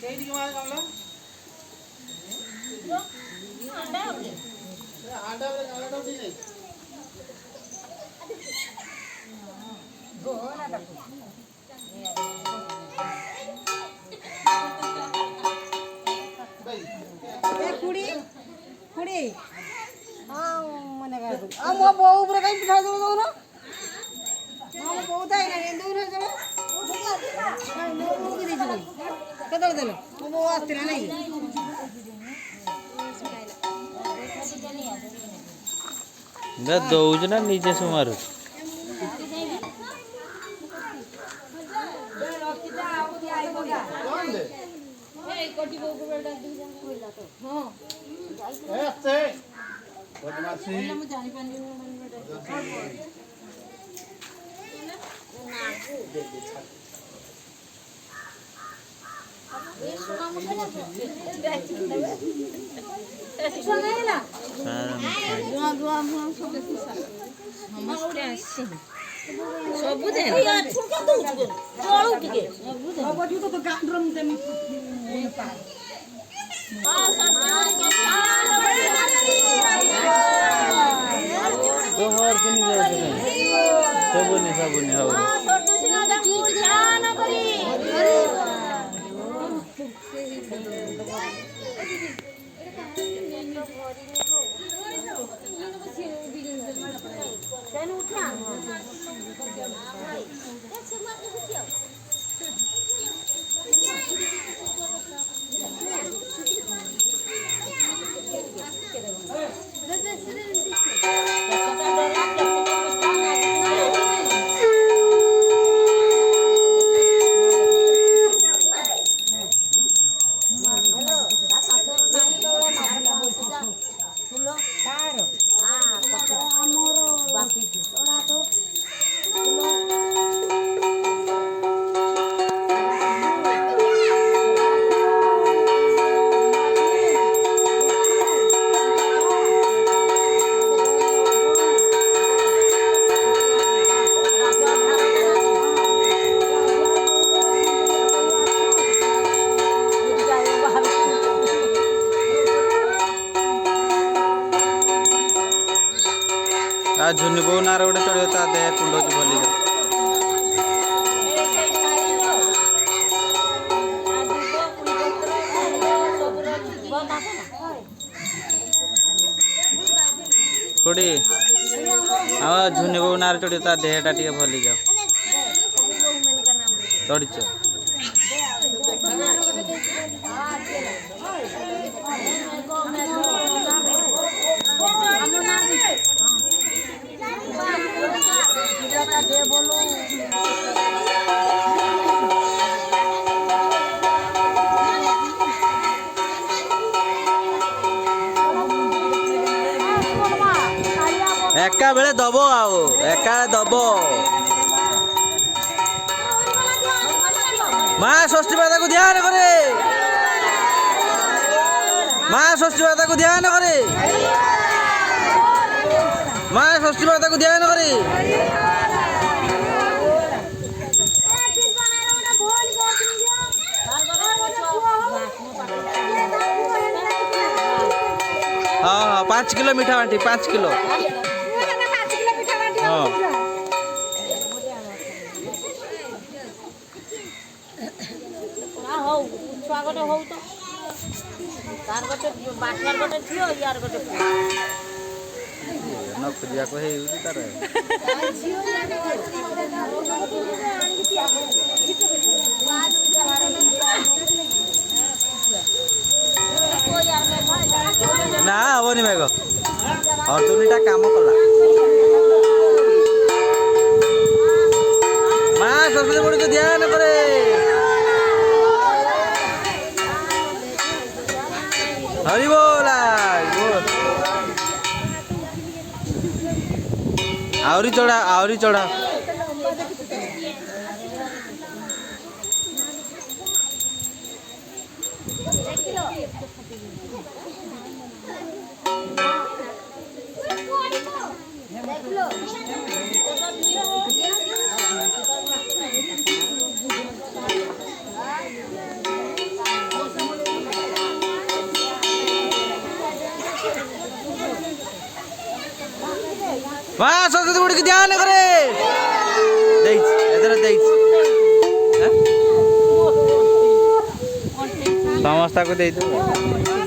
କେଇଟି ମାର କମଲା अंडा आंडा बले काला तो नहीं गोना तक ए कुड़ी कुड़ी हां मने का आ मो बो ऊपर कहीं बिठा दो ना हां बो ताई ना दो ना चलो हां मो की दे कदल देलो मो बो आस्ते ना नहीं दे दौज ना नीचे से मारू कौन दे ए कोटी को बेटा दू जन कोइला तो हां ए से बदमाशी हम जानि पानी मन बेटा ना दे दे छाड़ ये सोना मुझे सोना है ना दुआ दुआ हम सब नमस्ते आसी सब दे यार छुका दो चलो टिके अब जो तो गांड्रम दे तो और भी नहीं जाए सबने हो आज झुन्नी बो नार गोटे चढ़ियो ता दे कुंड की भली कोड़ी आ झुन्नी बो नार चढ़ियो ता देहटा टिके भली जाओ चढ़िच एका बेले दब आओ एका दब माँ षष्ठी माता को ध्यान करे माँ षष्ठी माता को ध्यान करे माँ षष्ठी माता को ध्यान करे हाँ हाँ 5 किलो मीठा बांटी 5 किलो हाँ छुआ गोटे हो तो तार गोटे बाठियार गोटे थियो यार गोटे न खुदिया को हे तार ना हबनी मेघ अर्जुनीटा काम कला माँ सरस्वती बुढ़ी को ध्यान करे हरि बोला आवरी चढ़ा ମା ସରସ୍ୱତୀ ବୁଡ଼ିକି ଧ୍ୟାନ କରେ ଦେଇଛି ଏଥର ଦେଇଛି ସମସ୍ତଙ୍କୁ ଦେଇଦେବୁ।